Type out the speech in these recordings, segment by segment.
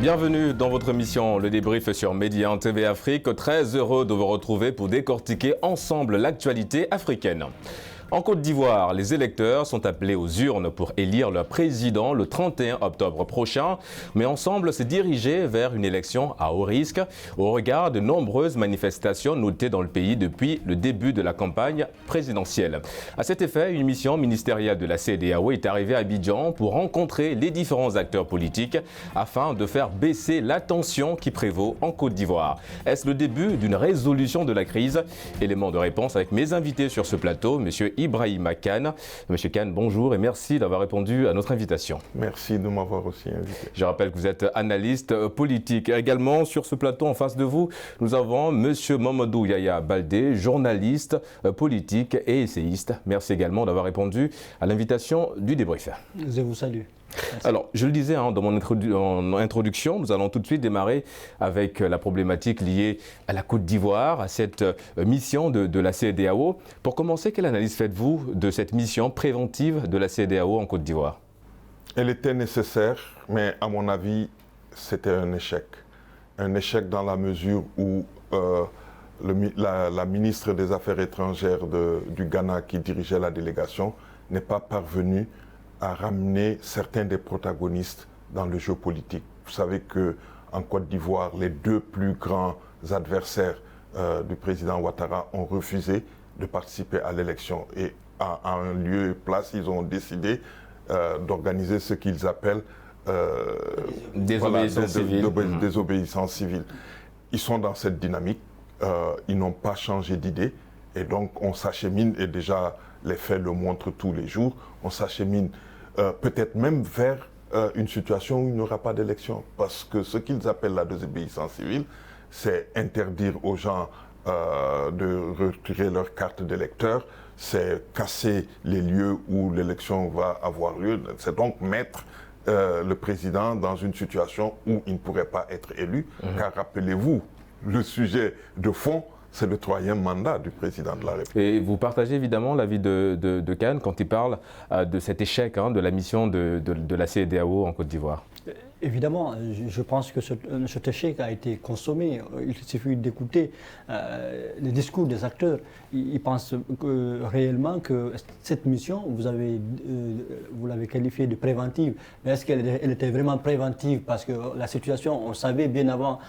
Bienvenue dans votre émission Le Débrief sur Média TV Afrique. Très heureux de vous retrouver pour décortiquer ensemble l'actualité africaine. En Côte d'Ivoire, les électeurs sont appelés aux urnes pour élire leur président le 31 octobre prochain. Mais ensemble, c'est dirigé vers une élection à haut risque au regard de nombreuses manifestations notées dans le pays depuis le début de la campagne présidentielle. À cet effet, une mission ministérielle de la CEDEAO est arrivée à Abidjan pour rencontrer les différents acteurs politiques afin de faire baisser la tension qui prévaut en Côte d'Ivoire. Est-ce le début d'une résolution de la crise? Élément de réponse avec mes invités sur ce plateau, Monsieur Ibrahima Kane. Monsieur Kane, bonjour et merci d'avoir répondu à notre invitation. Merci de m'avoir aussi invité. Je rappelle que vous êtes analyste politique. Également sur ce plateau en face de vous, nous avons Monsieur Mamadou Yaya Baldé, journaliste politique et essayiste. Merci également d'avoir répondu à l'invitation du débrief. Je vous salue. Merci. Alors, je le disais dans mon introduction, nous allons tout de suite démarrer avec la problématique liée à la Côte d'Ivoire, à cette mission de la CEDEAO. Pour commencer, quelle analyse faites-vous de cette mission préventive de la CEDEAO en Côte d'Ivoire? Elle était nécessaire, mais à mon avis, c'était un échec. Un échec dans la mesure où la ministre des Affaires étrangères du Ghana qui dirigeait la délégation n'est pas parvenue à ramener certains des protagonistes dans le jeu politique. Vous savez qu'en Côte d'Ivoire, les deux plus grands adversaires du président Ouattara ont refusé de participer à l'élection. Et à un lieu et place, ils ont décidé d'organiser ce qu'ils appellent désobéissance civile. Ils sont dans cette dynamique, ils n'ont pas changé d'idée. Et donc on s'achemine, et déjà les faits le montrent tous les jours, on s'achemine peut-être même vers une situation où il n'y aura pas d'élection. Parce que ce qu'ils appellent la désobéissance civile, c'est interdire aux gens de retirer leur carte d'électeur, c'est casser les lieux où l'élection va avoir lieu, c'est donc mettre le président dans une situation où il ne pourrait pas être élu, car rappelez-vous, le sujet de fond, c'est le troisième mandat du président de la République. Et vous partagez évidemment l'avis de Kane quand il parle de cet échec de la mission de la CEDEAO en Côte d'Ivoire? Évidemment, je pense que cet échec a été consommé. Il suffit d'écouter les discours des acteurs. Ils pensent réellement que cette mission, vous l'avez qualifiée de préventive. Mais est-ce qu'elle était vraiment préventive? Parce que la situation, on savait bien avant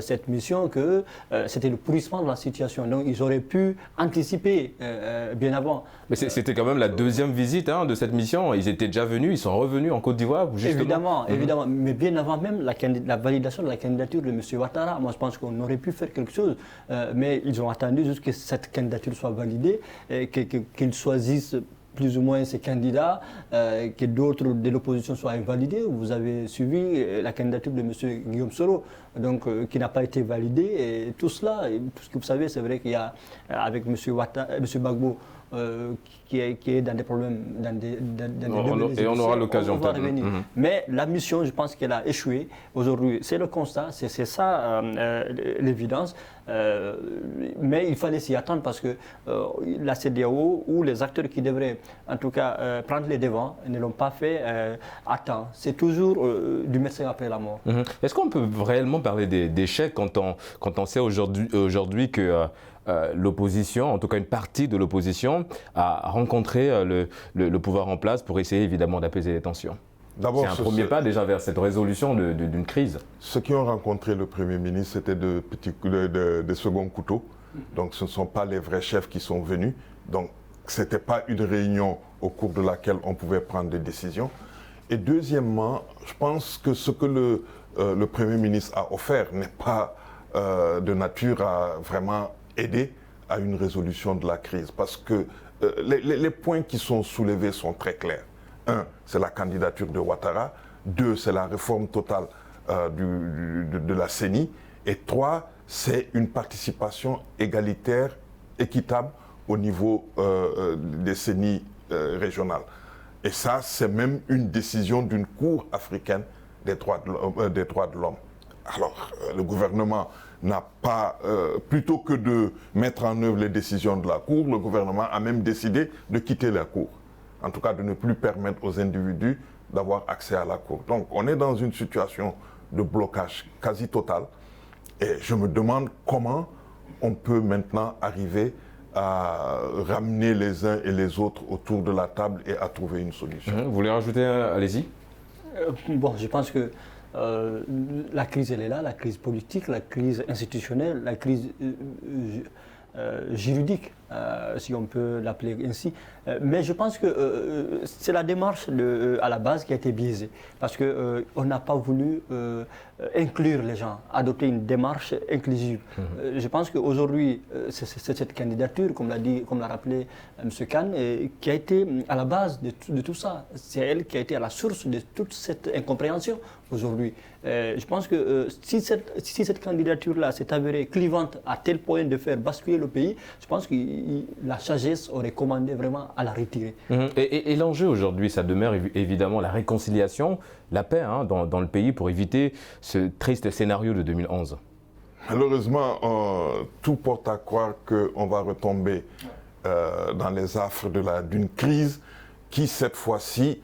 cette mission que c'était le pourrissement de la situation. Donc ils auraient pu anticiper bien avant. Mais c'était quand même la deuxième visite de cette mission. Ils étaient déjà venus, ils sont revenus en Côte d'Ivoire, justement. Évidemment. Mais bien avant même la validation de la candidature de M. Ouattara, moi je pense qu'on aurait pu faire quelque chose, mais ils ont attendu jusqu'à ce que cette candidature soit validée, qu'ils choisissent plus ou moins ces candidats, que d'autres de l'opposition soient invalidés. Vous avez suivi la candidature de M. Guillaume Soro, donc, qui n'a pas été validée. Et tout cela, parce que vous savez, c'est vrai qu'il y a, avec M. Gbagbo, qui est dans des problèmes, et on aura l'occasion de revenir. Mais la mission, je pense qu'elle a échoué aujourd'hui. C'est le constat, c'est ça l'évidence. Mais il fallait s'y attendre parce que la CEDEAO ou les acteurs qui devraient, en tout cas, prendre les devants, ne l'ont pas fait à temps. C'est toujours du médecin après la mort. Est-ce qu'on peut réellement parler d'échec quand on sait aujourd'hui que l'opposition, en tout cas une partie de l'opposition, a rencontré le pouvoir en place pour essayer évidemment d'apaiser les tensions? C'est un premier pas déjà vers cette résolution d'une crise. Ceux qui ont rencontré le Premier ministre, c'était de second couteau. Donc ce ne sont pas les vrais chefs qui sont venus. Donc ce n'était pas une réunion au cours de laquelle on pouvait prendre des décisions. Et deuxièmement, je pense que ce que le Premier ministre a offert n'est pas de nature à vraiment aider à une résolution de la crise. Parce que les points qui sont soulevés sont très clairs. 1, c'est la candidature de Ouattara. 2, c'est la réforme totale de la CENI. Et 3, c'est une participation égalitaire, équitable au niveau des CENI régionales. Et ça, c'est même une décision d'une Cour africaine des droits de l'homme. Alors, le gouvernement n'a pas, plutôt que de mettre en œuvre les décisions de la Cour, le gouvernement a même décidé de quitter la Cour. En tout cas, de ne plus permettre aux individus d'avoir accès à la Cour. Donc, on est dans une situation de blocage quasi total. Et je me demande comment on peut maintenant arriver à ramener les uns et les autres autour de la table et à trouver une solution. Vous voulez rajouter, allez-y. Bon, je pense que la crise, elle est là, la crise politique, la crise institutionnelle, la crise juridique, si on peut l'appeler ainsi. Mais je pense que c'est la démarche à la base qui a été biaisée. Parce qu'on n'a pas voulu inclure les gens, adopter une démarche inclusive. Je pense qu'aujourd'hui, c'est cette candidature, comme l'a rappelé M. Khan, qui a été à la base de tout ça. C'est elle qui a été à la source de toute cette incompréhension aujourd'hui. Je pense que si cette candidature-là s'est avérée clivante à tel point de faire basculer le pays, je pense que la sagesse aurait commandé vraiment à la retirer. Et l'enjeu aujourd'hui, ça demeure évidemment la réconciliation, la paix dans le pays pour éviter ce triste scénario de 2011. Malheureusement, tout porte à croire qu'on va retomber dans les affres d'une crise qui, cette fois-ci,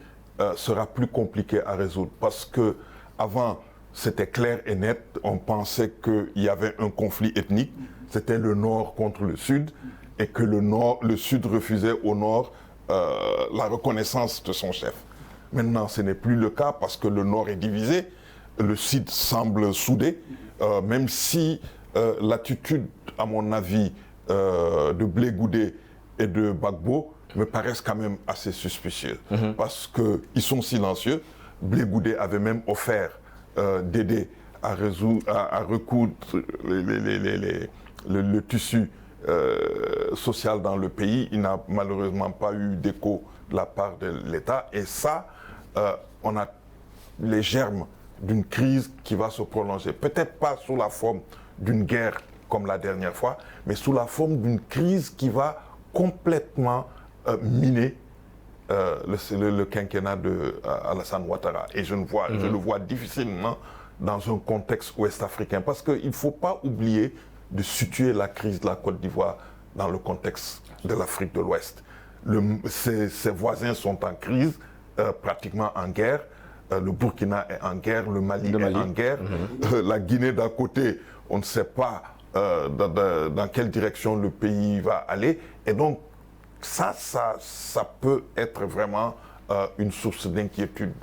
sera plus compliquée à résoudre. Parce qu'avant, c'était clair et net, on pensait qu'il y avait un conflit ethnique, c'était le Nord contre le Sud, et que le Sud refusait au Nord la reconnaissance de son chef. Maintenant, ce n'est plus le cas parce que le Nord est divisé, le Sud semble soudé, même si l'attitude, à mon avis, de Blé Goudé et de Gbagbo me paraissent quand même assez suspicieuses. Parce qu'ils sont silencieux. Blé Goudé avait même offert d'aider à recoudre le tissu social dans le pays. Il n'a malheureusement pas eu d'écho de la part de l'État. Et ça, on a les germes d'une crise qui va se prolonger. Peut-être pas sous la forme d'une guerre comme la dernière fois, mais sous la forme d'une crise qui va complètement miner le quinquennat d'Alassane Ouattara. Et je le vois difficilement dans un contexte ouest-africain. Parce qu'il ne faut pas oublier de situer la crise de la Côte d'Ivoire dans le contexte de l'Afrique de l'Ouest. Ses voisins sont en crise, pratiquement en guerre. Le Burkina est en guerre, le Mali est en guerre. La Guinée d'à côté, on ne sait pas dans quelle direction le pays va aller. Et donc, ça peut être vraiment une source d'inquiétude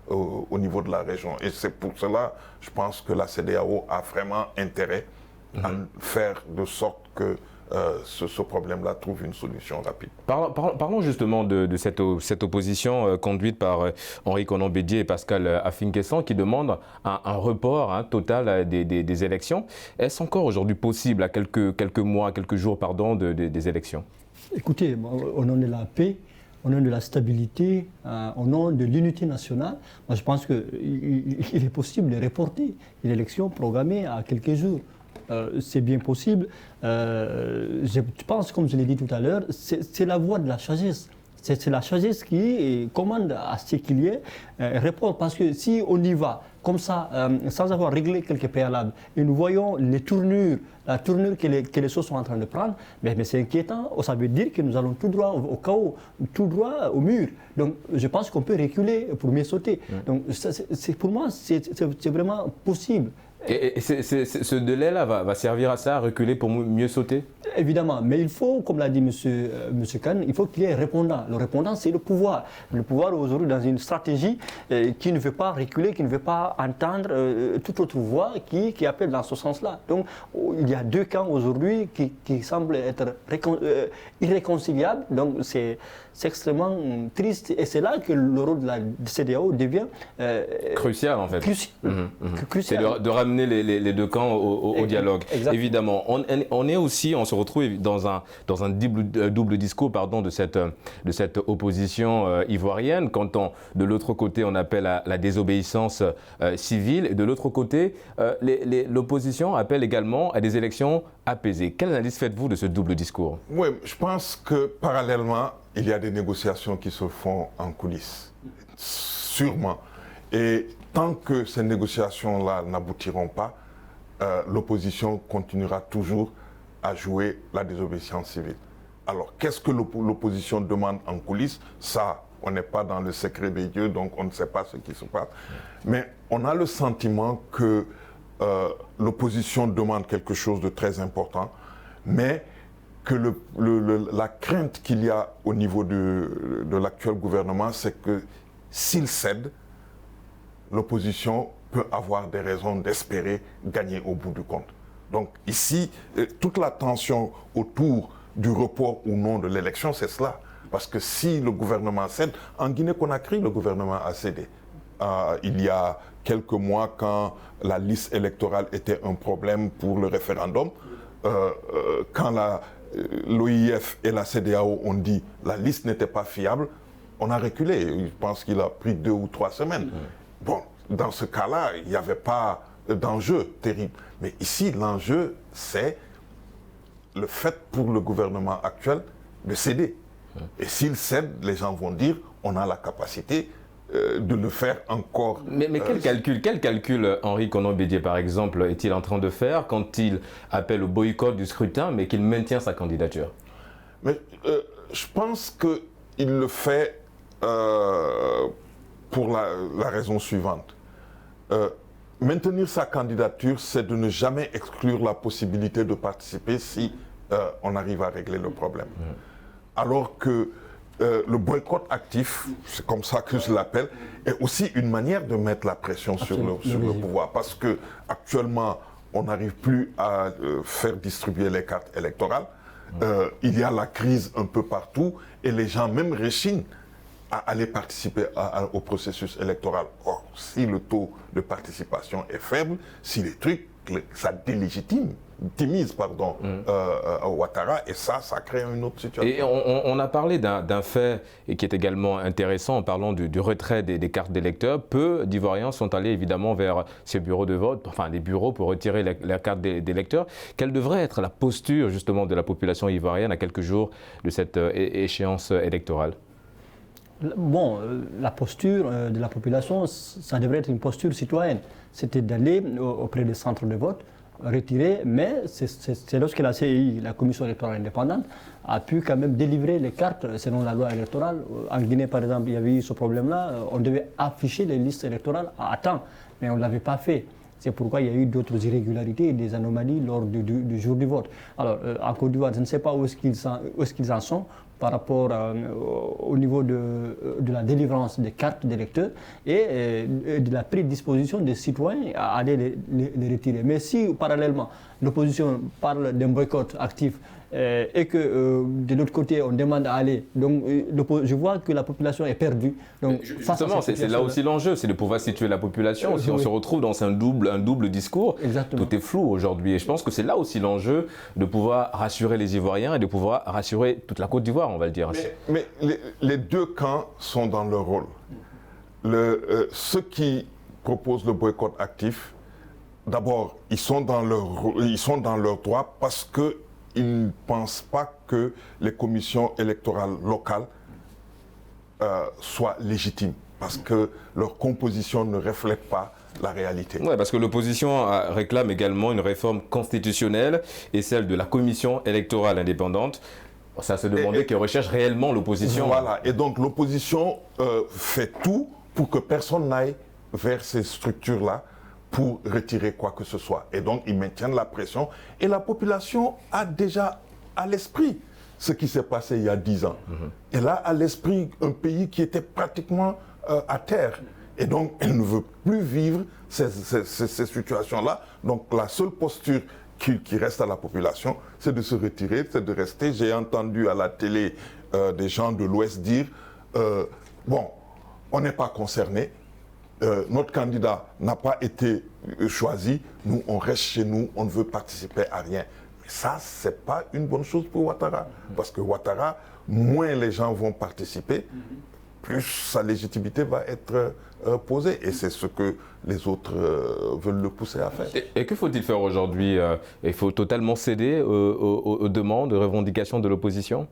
au niveau de la région. Et c'est pour cela, je pense que la CEDEAO a vraiment intérêt à faire de sorte que ce problème-là trouve une solution rapide. Parlons justement de cette opposition conduite par Henri Konan Bédié et Pascal Afin-N'Guessan qui demandent un report total des élections. Est-ce encore aujourd'hui possible à quelques mois, quelques jours des élections? Écoutez, au nom de la paix, au nom de la stabilité, au nom de l'unité nationale, moi je pense qu'il est possible de reporter une élection programmée à quelques jours. C'est bien possible. Je pense, comme je l'ai dit tout à l'heure, c'est la voie de la sagesse. C'est la sagesse qui commande à ce qu'il y ait report. Parce que si on y va comme ça, sans avoir réglé quelques préalables, et nous voyons la tournure que les choses sont en train de prendre, mais c'est inquiétant. Ça veut dire que nous allons tout droit au chaos, tout droit au mur. Donc je pense qu'on peut reculer pour mieux sauter. Donc pour moi, c'est vraiment possible. Et ce délai-là va servir à ça, à reculer pour mieux sauter? Évidemment, mais il faut, comme l'a dit M. Khan, il faut qu'il y ait un répondant. Le répondant, c'est le pouvoir. Le pouvoir aujourd'hui dans une stratégie qui ne veut pas reculer, qui ne veut pas entendre toute autre voix qui appelle dans ce sens-là. Donc il y a deux camps aujourd'hui qui semblent être irréconciliables. Donc c'est extrêmement triste et c'est là que le rôle de la CEDEAO devient crucial en fait. Crucial. C'est de ramener les deux camps au dialogue. Exactement. Évidemment, on se retrouve dans un double discours de cette opposition ivoirienne. Quand de l'autre côté on appelle à la désobéissance civile et de l'autre côté l'opposition appelle également à des élections apaisées. Quelle analyse faites-vous de ce double discours? Oui, je pense que parallèlement, il y a des négociations qui se font en coulisses, sûrement. Et tant que ces négociations-là n'aboutiront pas, l'opposition continuera toujours à jouer la désobéissance civile. Alors, qu'est-ce que l'opposition demande en coulisses? Ça, on n'est pas dans le secret des dieux, donc on ne sait pas ce qui se passe. Mais on a le sentiment que l'opposition demande quelque chose de très important, mais que la crainte qu'il y a au niveau de l'actuel gouvernement, c'est que s'il cède, l'opposition peut avoir des raisons d'espérer gagner au bout du compte. Donc ici, toute la tension autour du report ou non de l'élection, c'est cela. Parce que si le gouvernement cède, en Guinée-Conakry, le gouvernement a cédé. Il y a quelques mois, quand la liste électorale était un problème pour le référendum, quand l'OIF et la CEDEAO ont dit que la liste n'était pas fiable, on a reculé. Je pense qu'il a pris 2 ou 3 semaines. Bon, dans ce cas-là, il n'y avait pas d'enjeu terrible. Mais ici, l'enjeu, c'est le fait pour le gouvernement actuel de céder. Et s'il cède, les gens vont dire on a la capacité de le faire encore. Mais quel calcul Henri Konan Bédié, par exemple, est-il en train de faire quand il appelle au boycott du scrutin, mais qu'il maintient sa candidature? Mais je pense qu'il le fait pour la raison suivante. Maintenir sa candidature, c'est de ne jamais exclure la possibilité de participer si on arrive à régler le problème. Alors que le boycott actif, c'est comme ça que je l'appelle, est aussi une manière de mettre la pression sur le pouvoir. Parce que actuellement, on n'arrive plus à faire distribuer les cartes électorales. Il y a la crise un peu partout et les gens même rechignent à aller participer au processus électoral. Or, si le taux de participation est faible, si les trucs, ça délégitimise Ouattara, et ça crée une autre situation. Et on a parlé d'un fait et qui est également intéressant en parlant du retrait des cartes d'électeurs. Peu d'Ivoiriens sont allés évidemment vers ces bureaux de vote, enfin les bureaux pour retirer la carte d'électeur. Quelle devrait être la posture justement de la population ivoirienne à quelques jours de cette échéance électorale? Bon, la posture de la population, ça devrait être une posture citoyenne. C'était d'aller auprès des centres de vote, retirer, mais c'est lorsque la CEI, la Commission électorale indépendante, a pu quand même délivrer les cartes selon la loi électorale. En Guinée, par exemple, il y avait eu ce problème-là. On devait afficher les listes électorales à temps, mais on ne l'avait pas fait. C'est pourquoi il y a eu d'autres irrégularités et des anomalies lors du jour du vote. Alors, en Côte d'Ivoire, je ne sais pas où est-ce qu'ils en sont par rapport au niveau de la délivrance des cartes d'électeurs et de la prédisposition des citoyens à aller les retirer. Mais si, parallèlement, l'opposition parle d'un boycott actif et que de l'autre côté, on demande à aller, donc je vois que la population est perdue. Donc, justement, c'est là aussi l'enjeu, c'est de pouvoir situer la population. Si on se retrouve dans un double discours, exactement, tout est flou aujourd'hui. Et je pense que c'est là aussi l'enjeu de pouvoir rassurer les Ivoiriens et de pouvoir rassurer toute la Côte d'Ivoire, on va le dire. Mais les deux camps sont dans leur rôle. Ceux qui proposent le boycott actif, d'abord, ils sont dans leur droit parce qu'ils ne pensent pas que les commissions électorales locales soient légitimes, parce que leur composition ne reflète pas la réalité. Oui, parce que l'opposition réclame également une réforme constitutionnelle et celle de la commission électorale indépendante. Ça se demandait qui recherche réellement l'opposition. Voilà, et donc l'opposition fait tout pour que personne n'aille vers ces structures-là pour retirer quoi que ce soit. Et donc ils maintiennent la pression et la population a déjà à l'esprit ce qui s'est passé il y a 10 ans. Elle a à l'esprit un pays qui était pratiquement à terre. Et donc elle ne veut plus vivre ces situations-là. Donc la seule posture qui reste à la population, c'est de se retirer, c'est de rester. J'ai entendu à la télé des gens de l'Ouest dire bon, on n'est pas concerné, notre candidat n'a pas été choisi, nous on reste chez nous, on ne veut participer à rien. Mais ça, c'est pas une bonne chose pour Ouattara, parce que Ouattara, moins les gens vont participer, plus sa légitimité va être posée. Et c'est ce que les autres veulent le pousser à faire. Et que faut-il faire aujourd'hui? Il faut totalement céder aux demandes, aux revendications de l'opposition?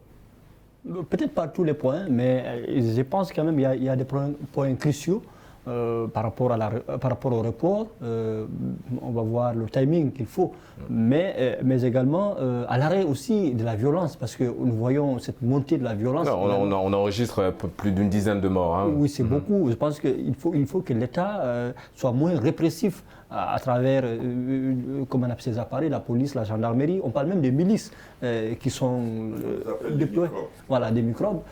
Peut-être pas tous les points, mais je pense quand même qu'il y a des points cruciaux par rapport au report, on va voir le timing qu'il faut, mais également à l'arrêt aussi de la violence, parce que nous voyons cette montée de la violence. Non, on enregistre plus d'une dizaine de morts. Hein. Oui, c'est beaucoup. Je pense qu'il faut que l'État soit moins répressif à travers, comment on appelle ces appareils, la police, la gendarmerie. On parle même des milices qui sont déployées. Voilà, des microbes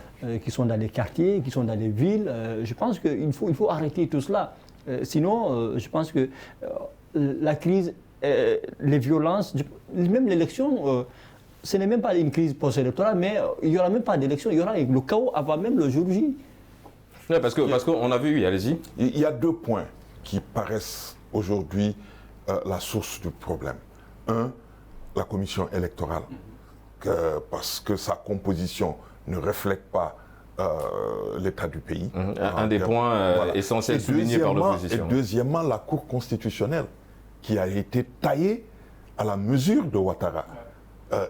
qui sont dans les quartiers, qui sont dans les villes. Je pense qu'il faut arrêter tout cela. Sinon, je pense que la crise, les violences, même l'élection, ce n'est même pas une crise post-électorale, mais il n'y aura même pas d'élection, il y aura le chaos avant même le jour J. Oui, parce qu'on a vu, oui, allez-y. Il y a 2 points qui paraissent aujourd'hui la source du problème. Un, la commission électorale, parce que sa composition ne reflète pas l'état du pays. Un des points voilà. Essentiels soulignés par l'opposition. Et deuxièmement, la Cour constitutionnelle, qui a été taillée à la mesure de Ouattara,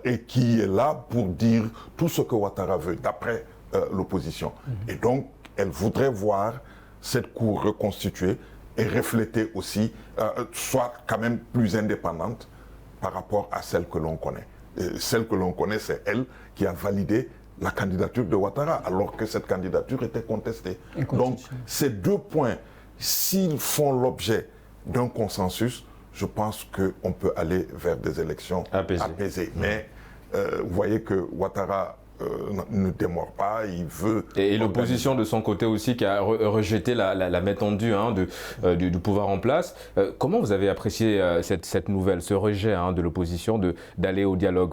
et qui est là pour dire tout ce que Ouattara veut, d'après l'opposition. Et donc, elle voudrait voir cette Cour reconstituée et refléter aussi, soit quand même plus indépendante par rapport à celle que l'on connaît. Et celle que l'on connaît, c'est elle qui a validé la candidature de Ouattara, alors que cette candidature était contestée. Donc, ces 2 points, s'ils font l'objet d'un consensus, je pense qu'on peut aller vers des élections apaisées. Mais vous voyez que Ouattara ne démord pas, il veut... Et l'opposition de son côté aussi qui a rejeté la main tendue du pouvoir en place. Comment vous avez apprécié cette nouvelle, ce rejet de l'opposition d'aller au dialogue?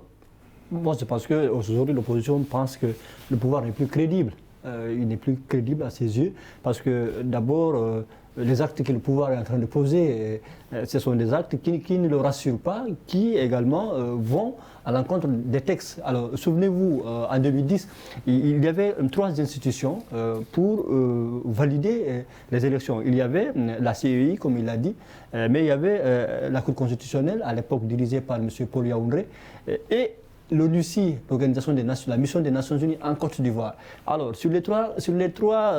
Moi, c'est parce qu'aujourd'hui, l'opposition pense que le pouvoir n'est plus crédible. Il n'est plus crédible à ses yeux, parce que d'abord, les actes que le pouvoir est en train de poser, ce sont des actes qui ne le rassurent pas, qui également vont à l'encontre des textes. Alors, souvenez-vous, en 2010, il y avait 3 institutions pour valider les élections. Il y avait la CEI, comme il l'a dit, mais il y avait la Cour constitutionnelle, à l'époque dirigée par M. Paul Yaoundé, et l'ONUCI, l'Organisation des Nations, la mission des Nations Unies en Côte d'Ivoire. Alors, sur les trois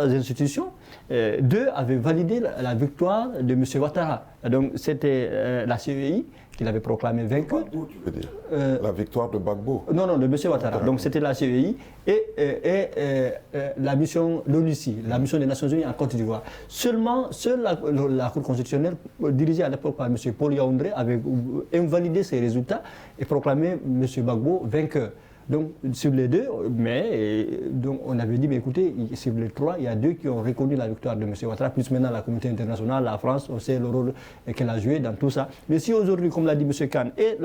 institutions, 2 avaient validé la victoire de M. Ouattara. Donc, c'était la CEI qui l'avait proclamé vainqueur. Gbagbo, tu veux dire la victoire de Gbagbo? Non, de M. Ouattara. Donc, c'était la CEI et la mission, l'ONUCI, la mission des Nations Unies en Côte d'Ivoire. Seule la Cour constitutionnelle, dirigée à l'époque par M. Paul Yaoundé, avait invalidé ces résultats et proclamé M. Gbagbo vainqueur. Donc, sur les 2, donc on avait dit, mais écoutez, sur les 3, il y a 2 qui ont reconnu la victoire de M. Ouattara, plus maintenant la communauté internationale, la France, on sait le rôle qu'elle a joué dans tout ça. Mais si aujourd'hui, comme l'a dit M. Khan, et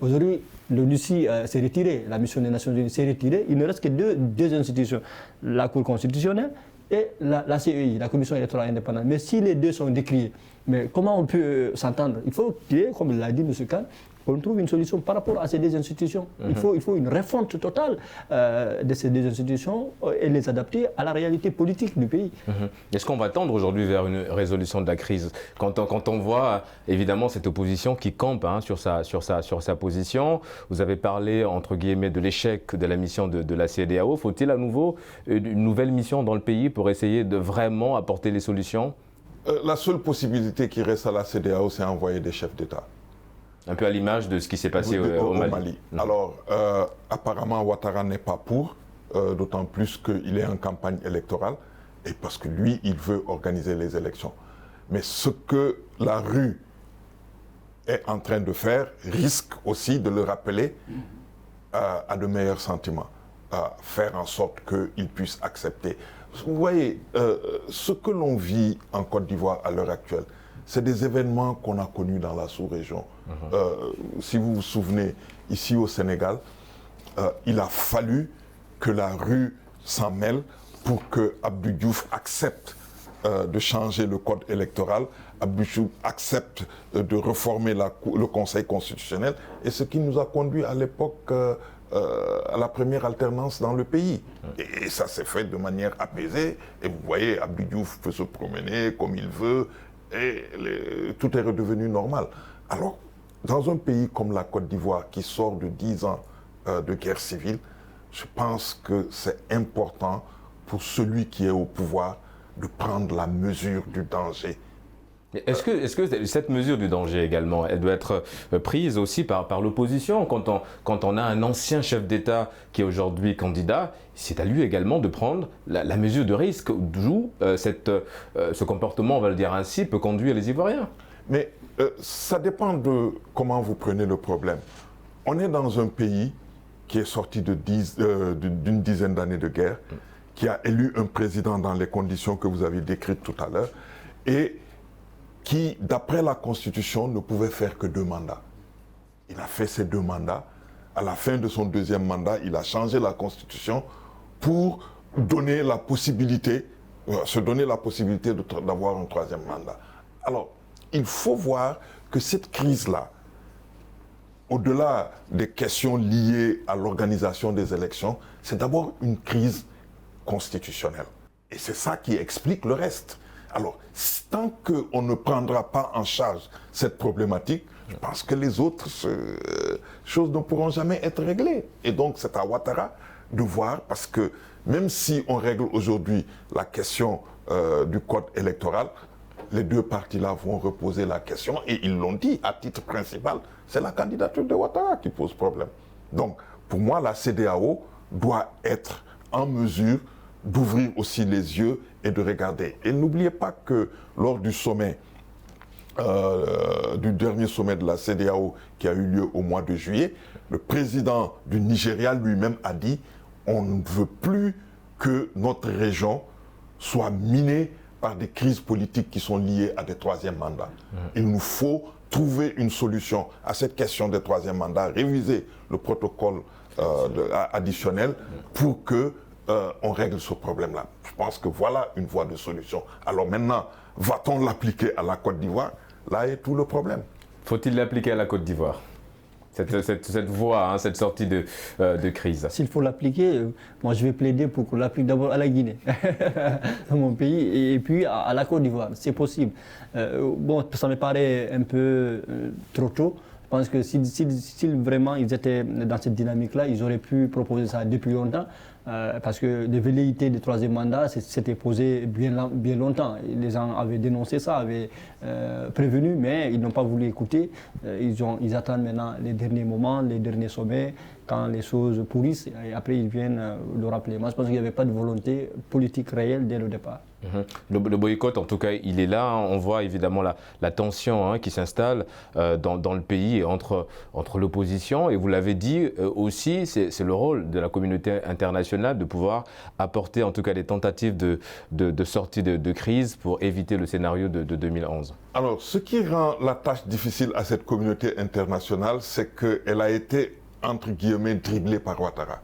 aujourd'hui, l'ONUCI s'est retiré, la mission des Nations Unies s'est retirée, il ne reste que deux institutions, la Cour constitutionnelle et la CEI, la Commission électorale indépendante. Mais si les 2 sont décriés, mais comment on peut s'entendre? Il faut qu'il y ait, comme l'a dit M. Khan, qu'on trouve une solution par rapport à ces 2 institutions. Il faut une refonte totale de ces 2 institutions et les adapter à la réalité politique du pays. Est-ce qu'on va tendre aujourd'hui vers une résolution de la crise quand on voit évidemment cette opposition qui campe sur sa position? Vous avez parlé entre guillemets de l'échec de la mission de la CEDEAO. Faut-il à nouveau une nouvelle mission dans le pays pour essayer de vraiment apporter les solutions? La seule possibilité qui reste à la CEDEAO, c'est envoyer des chefs d'État. Un peu à l'image de ce qui s'est passé au Mali. Alors, apparemment, Ouattara n'est pas pour, d'autant plus qu'il est en campagne électorale, et parce que lui, il veut organiser les élections. Mais ce que la rue est en train de faire risque aussi de le rappeler à de meilleurs sentiments, à faire en sorte qu'il puisse accepter. Vous voyez, ce que l'on vit en Côte d'Ivoire à l'heure actuelle, c'est des événements qu'on a connus dans la sous-région. Si vous vous souvenez, ici au Sénégal, il a fallu que la rue s'en mêle pour que Abdou Diouf accepte de changer le code électoral, Abdou Diouf accepte de reformer le Conseil constitutionnel, et ce qui nous a conduit à l'époque à la première alternance dans le pays. Et ça s'est fait de manière apaisée, et vous voyez, Abdou Diouf peut se promener comme il veut, et tout est redevenu normal. Alors, dans un pays comme la Côte d'Ivoire, qui sort de 10 ans de guerre civile, je pense que c'est important pour celui qui est au pouvoir de prendre la mesure du danger. Est-ce que cette mesure du danger également, elle doit être prise aussi par l'opposition quand on a un ancien chef d'État qui est aujourd'hui candidat, c'est à lui également de prendre la mesure de risque, d'où ce comportement, on va le dire ainsi, peut conduire les Ivoiriens. Mais ça dépend de comment vous prenez le problème. On est dans un pays qui est sorti d'une dizaine d'années de guerre, qui a élu un président dans les conditions que vous avez décrites tout à l'heure, et qui, d'après la Constitution, ne pouvait faire que 2 mandats. Il a fait ces 2 mandats. À la fin de son 2e mandat, il a changé la Constitution pour donner la possibilité, se donner la possibilité d'avoir un 3e mandat. Alors, il faut voir que cette crise-là, au-delà des questions liées à l'organisation des élections, c'est d'abord une crise constitutionnelle. Et c'est ça qui explique le reste. Alors, tant qu'on ne prendra pas en charge cette problématique, je pense que les autres choses ne pourront jamais être réglées. Et donc, c'est à Ouattara de voir, parce que même si on règle aujourd'hui la question du code électoral, les 2 partis-là vont reposer la question, et ils l'ont dit à titre principal, c'est la candidature de Ouattara qui pose problème. Donc, pour moi, la CEDEAO doit être en mesure d'ouvrir aussi les yeux et de regarder. Et n'oubliez pas que lors du sommet, du dernier sommet de la CEDEAO qui a eu lieu au mois de juillet, le président du Nigeria lui-même a dit « On ne veut plus que notre région soit minée par des crises politiques qui sont liées à des 3e mandats. Il nous faut trouver une solution à cette question des 3e mandats, réviser le protocole additionnel pour que on règle ce problème-là. Je pense que voilà une voie de solution. Alors maintenant, va-t-on l'appliquer à la Côte d'Ivoire? Là est tout le problème. Faut-il l'appliquer à la Côte d'Ivoire? Cette voie, hein, cette sortie de crise. S'il faut l'appliquer, moi je vais plaider pour qu'on l'applique d'abord à la Guinée, dans mon pays, et puis à la Côte d'Ivoire. C'est possible. Bon, ça me paraît un peu trop tôt. Je pense que si vraiment ils étaient dans cette dynamique-là, ils auraient pu proposer ça depuis longtemps. Parce que les velléités du 3e mandat s'étaient posées bien longtemps. Les gens avaient dénoncé ça, avaient prévenu, mais ils n'ont pas voulu écouter. Ils attendent maintenant les derniers moments, les derniers sommets, quand les choses pourrissent, et après ils viennent le rappeler. Moi je pense qu'il n'y avait pas de volonté politique réelle dès le départ. Le boycott, en tout cas, il est là. On voit évidemment la tension qui s'installe dans le pays et entre l'opposition. Et vous l'avez dit aussi, c'est le rôle de la communauté internationale de pouvoir apporter en tout cas des tentatives de sortie de crise pour éviter le scénario de 2011. Alors, ce qui rend la tâche difficile à cette communauté internationale, c'est qu'elle a été, entre guillemets, dribblée par Ouattara.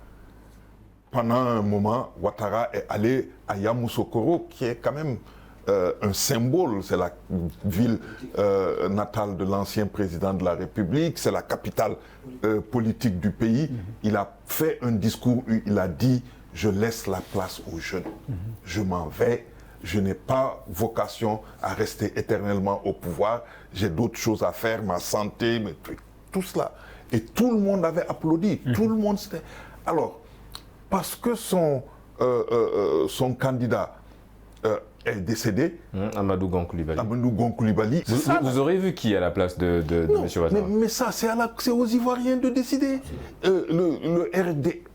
Pendant un moment, Ouattara est allé à Yamoussoukro, qui est quand même un symbole. C'est la ville natale de l'ancien président de la République, c'est la capitale politique du pays. Il a fait un discours où il a dit « Je laisse la place aux jeunes. Je m'en vais. Je n'ai pas vocation à rester éternellement au pouvoir. J'ai d'autres choses à faire, ma santé, mes trucs, tout cela. » Et tout le monde avait applaudi. Tout le monde s'était... Alors, parce que son candidat est décédé, Amadou Gon Coulibaly. Vous aurez vu qui à la place de M. Ouattara? Mais ça, c'est aux Ivoiriens de décider. Le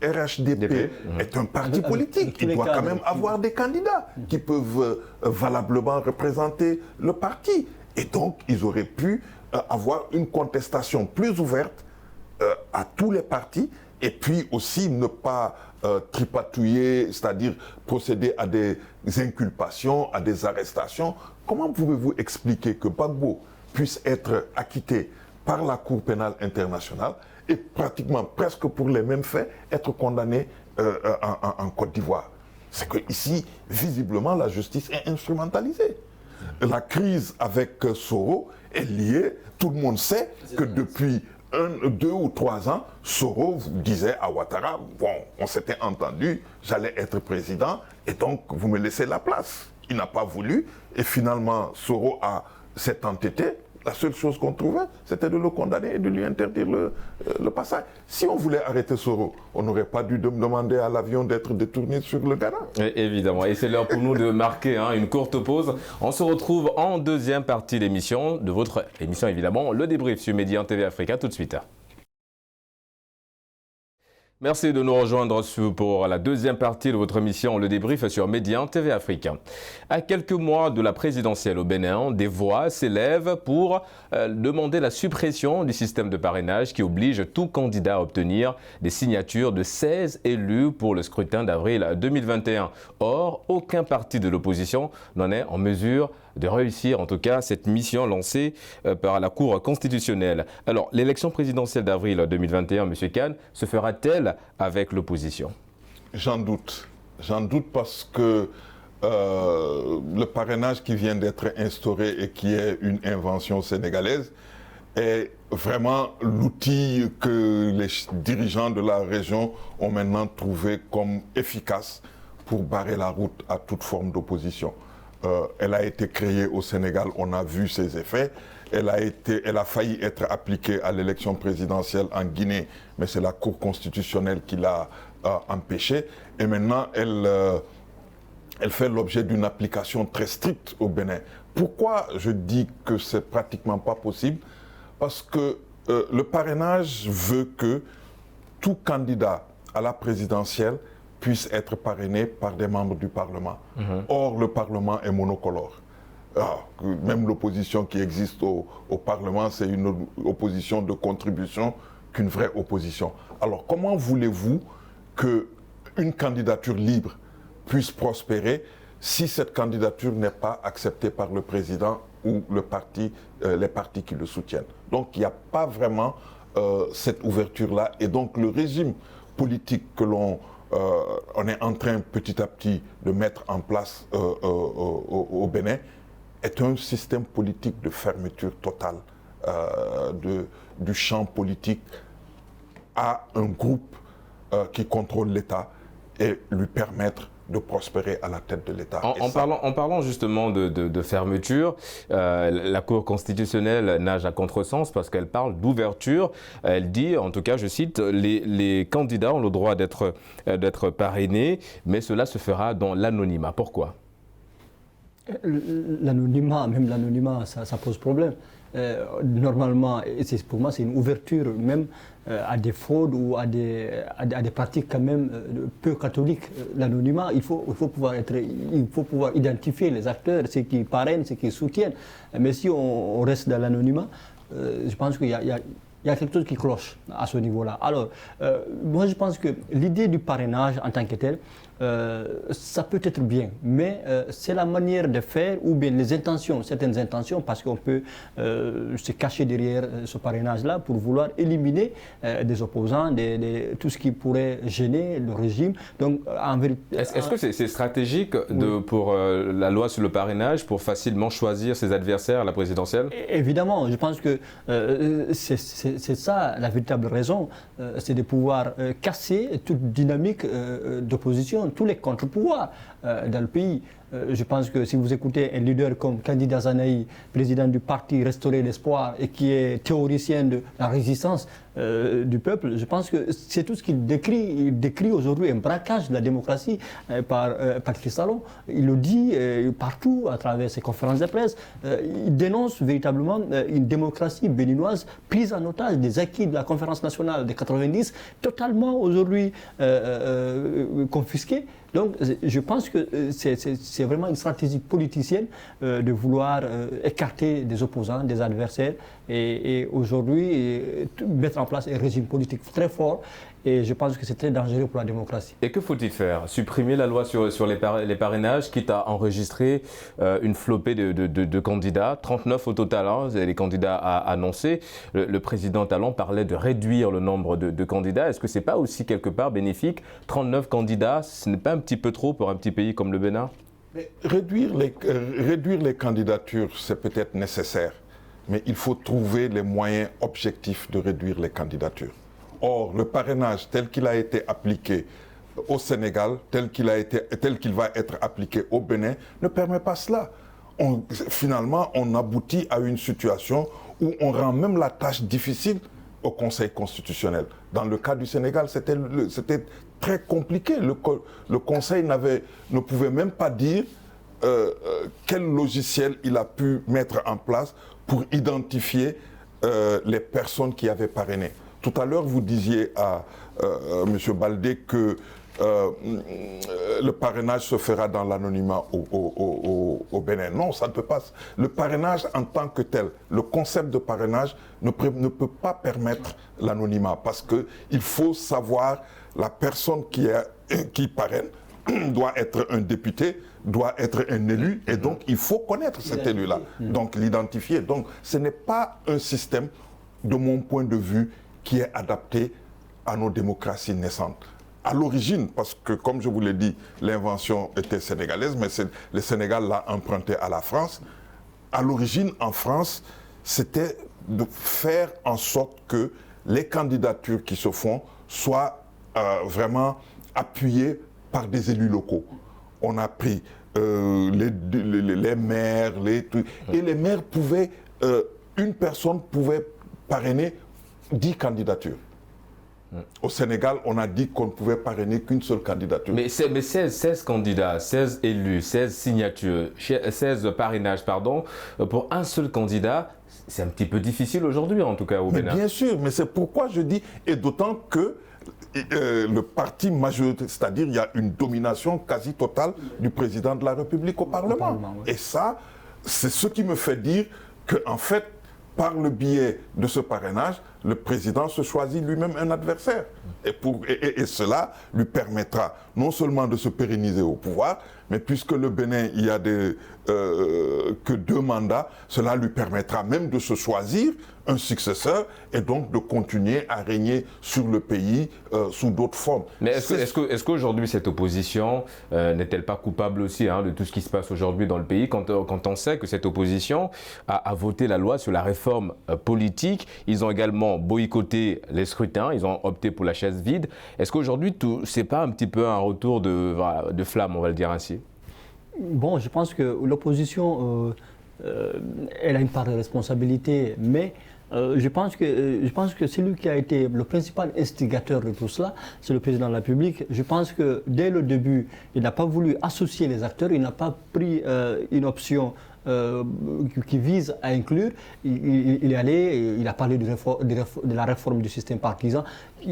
RHDP est un parti politique. Il doit quand même avoir des candidats qui peuvent valablement représenter le parti. Et donc, ils auraient pu avoir une contestation plus ouverte à tous les partis, et puis aussi ne pas tripatouiller, c'est-à-dire procéder à des inculpations, à des arrestations. Comment pouvez-vous expliquer que Gbagbo puisse être acquitté par la Cour pénale internationale et pratiquement, presque pour les mêmes faits, être condamné en Côte d'Ivoire? C'est qu'ici, visiblement, la justice est instrumentalisée. La crise avec Soro est liée, tout le monde sait que depuis 2 ou 3 ans, Soro disait à Ouattara, bon, on s'était entendu, j'allais être président, et donc vous me laissez la place. Il n'a pas voulu, et finalement Soro s'est entêté, La seule chose qu'on trouvait, c'était de le condamner et de lui interdire le passage. Si on voulait arrêter Soro, on n'aurait pas dû demander à l'avion d'être détourné sur le Ghana. Évidemment. Et c'est l'heure pour nous de marquer une courte pause. On se retrouve en deuxième partie d'émission, de votre émission évidemment, le débrief sur Médian TV Africa, tout de suite. Merci de nous rejoindre pour la deuxième partie de votre émission, le débrief sur Médian TV Afrique. À quelques mois de la présidentielle au Bénin, des voix s'élèvent pour demander la suppression du système de parrainage qui oblige tout candidat à obtenir des signatures de 16 élus pour le scrutin d'avril 2021. Or, aucun parti de l'opposition n'en est en mesure de réussir, en tout cas, cette mission lancée par la Cour constitutionnelle. Alors, l'élection présidentielle d'avril 2021, M. Kane, se fera-t-elle avec l'opposition? J'en doute. J'en doute parce que le parrainage qui vient d'être instauré et qui est une invention sénégalaise est vraiment l'outil que les dirigeants de la région ont maintenant trouvé comme efficace pour barrer la route à toute forme d'opposition. Elle a été créée au Sénégal, on a vu ses effets. Elle a failli être appliquée à l'élection présidentielle en Guinée, mais c'est la Cour constitutionnelle qui l'a empêchée. Et maintenant, elle fait l'objet d'une application très stricte au Bénin. Pourquoi je dis que c'est pratiquement pas possible? Parce que le parrainage veut que tout candidat à la présidentielle puisse être parrainé par des membres du Parlement. Or, le Parlement est monocolore. Même l'opposition qui existe au Parlement, c'est une opposition de contribution qu'une vraie opposition. Alors, comment voulez-vous qu'une candidature libre puisse prospérer si cette candidature n'est pas acceptée par le président ou les partis qui le soutiennent? Donc, il n'y a pas vraiment cette ouverture-là. Et donc, le régime politique que on est en train petit à petit de mettre en place au Bénin est un système politique de fermeture totale du champ politique à un groupe qui contrôle l'État et lui permettre de prospérer à la tête de l'État. En parlant justement de fermeture, la Cour constitutionnelle nage à contresens parce qu'elle parle d'ouverture. Elle dit, en tout cas, je cite, les candidats ont le droit d'être parrainés, mais cela se fera dans l'anonymat. Pourquoi? L'anonymat, même l'anonymat, ça pose problème. Normalement, pour moi, c'est une ouverture même à des fraudes ou à des pratiques quand même peu catholiques. L'anonymat, il faut pouvoir identifier les acteurs, ceux qui parrainent, ceux qui soutiennent. Mais si on reste dans l'anonymat, je pense qu'il y a quelque chose qui cloche à ce niveau-là. Alors, moi je pense que l'idée du parrainage en tant que tel, ça peut être bien, mais c'est la manière de faire ou bien les intentions, certaines intentions, parce qu'on peut se cacher derrière ce parrainage-là pour vouloir éliminer des opposants, tout ce qui pourrait gêner le régime. Donc, en vérité, est-ce que c'est stratégique pour la loi sur le parrainage pour facilement choisir ses adversaires à la présidentielle? Évidemment, je pense que c'est ça la véritable raison, c'est de pouvoir casser toute dynamique d'opposition, tous les contre-pouvoirs dans le pays. Je pense que si vous écoutez un leader comme Kandida Zanaï, président du parti Restaurer l'espoir et qui est théoricien de la résistance du peuple, je pense que c'est tout ce qu'il décrit. Il décrit aujourd'hui un braquage de la démocratie par Patrice Talon. Il le dit partout à travers ses conférences de presse. Il dénonce véritablement une démocratie béninoise prise en otage, des acquis de la conférence nationale de 90, totalement aujourd'hui confisqués. Donc je pense que c'est vraiment une stratégie politicienne de vouloir écarter des opposants, des adversaires et aujourd'hui mettre en place un régime politique très fort. Et je pense que c'est très dangereux pour la démocratie. Et que faut-il faire? Supprimer la loi sur les parrainages, quitte à enregistrer une flopée de candidats, 39 au total, hein, les candidats annoncés. Le président Talon parlait de réduire le nombre de candidats. Est-ce que ce n'est pas aussi quelque part bénéfique? 39 candidats, ce n'est pas un petit peu trop pour un petit pays comme le Bénin? Mais réduire les candidatures, c'est peut-être nécessaire. Mais il faut trouver les moyens objectifs de réduire les candidatures. Or, le parrainage tel qu'il a été appliqué au Sénégal, tel qu'il va être appliqué au Bénin, ne permet pas cela. finalement, on aboutit à une situation où on rend même la tâche difficile au Conseil constitutionnel. Dans le cas du Sénégal, c'était très compliqué. Le Conseil ne pouvait même pas dire quel logiciel il a pu mettre en place pour identifier les personnes qui avaient parrainé. Tout à l'heure, vous disiez à M. Baldé que le parrainage se fera dans l'anonymat au Bénin. Non, ça ne peut pas. Le parrainage en tant que tel, le concept de parrainage ne peut pas permettre l'anonymat parce qu'il faut savoir la personne qui parraine doit être un député, doit être un élu, et donc il faut connaître cet élu-là, donc l'identifier. Donc ce n'est pas un système, de mon point de vue, qui est adapté à nos démocraties naissantes. À l'origine, parce que comme je vous l'ai dit, l'invention était sénégalaise, mais le Sénégal l'a emprunté à la France. À l'origine, en France, c'était de faire en sorte que les candidatures qui se font soient vraiment appuyées par des élus locaux. On a pris les maires, et les maires pouvaient, une personne pouvait parrainer 10 candidatures. Au Sénégal, on a dit qu'on ne pouvait parrainer qu'une seule candidature. Mais 16 candidats, 16 élus, 16 signatures, 16 parrainages, pardon, pour un seul candidat, c'est un petit peu difficile aujourd'hui, en tout cas, au Bénin. Bien sûr, mais c'est pourquoi je dis, et d'autant que le parti majoritaire, c'est-à-dire il y a une domination quasi totale du président de la République au Parlement. Oui. Et ça, c'est ce qui me fait dire qu'en fait, par le biais de ce parrainage, le président se choisit lui-même un adversaire. Et cela lui permettra non seulement de se pérenniser au pouvoir, mais puisque le Bénin, il y a que 2 mandats, cela lui permettra même de se choisir un successeur et donc de continuer à régner sur le pays sous d'autres formes. Mais est-ce qu'aujourd'hui cette opposition n'est-elle pas coupable aussi de tout ce qui se passe aujourd'hui dans le pays quand on sait que cette opposition a voté la loi sur la réforme politique, ils ont également boycotté les scrutins, ils ont opté pour la chaise vide. Est-ce qu'aujourd'hui c'est pas un petit peu un retour de flamme, on va le dire ainsi? Bon, je pense que l'opposition, elle a une part de responsabilité, mais je pense que celui qui a été le principal instigateur de tout cela, c'est le président de la République. Je pense que dès le début, il n'a pas voulu associer les acteurs, il n'a pas pris une option qui vise à inclure. Il est allé, il a parlé de la réforme du système partisan.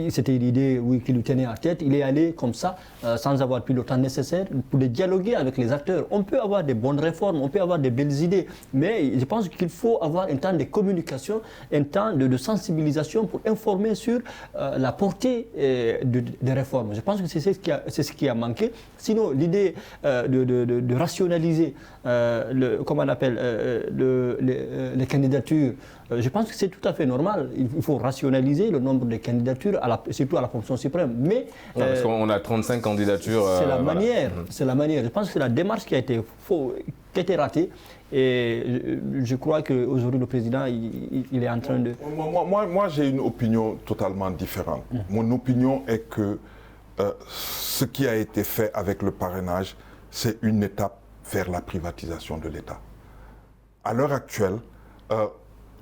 C'était une idée qui lui tenait à tête. Il est allé comme ça, sans avoir pris le temps nécessaire pour dialoguer avec les acteurs. On peut avoir des bonnes réformes, on peut avoir des belles idées, mais je pense qu'il faut avoir un temps de communication, un temps de sensibilisation pour informer sur la portée des réformes. Je pense que c'est ce qui a manqué. Sinon, l'idée de rationaliser les candidatures, je pense que c'est tout à fait normal. Il faut rationaliser le nombre de candidatures, surtout à la fonction suprême. Mais parce qu'on a 35 candidatures. C'est la manière. C'est la manière. Je pense que c'est la démarche qui a été ratée. Et je crois qu'aujourd'hui, le président, il est en train de... Moi j'ai une opinion totalement différente. Mon opinion est que ce qui a été fait avec le parrainage, c'est une étape vers la privatisation de l'État. À l'heure actuelle,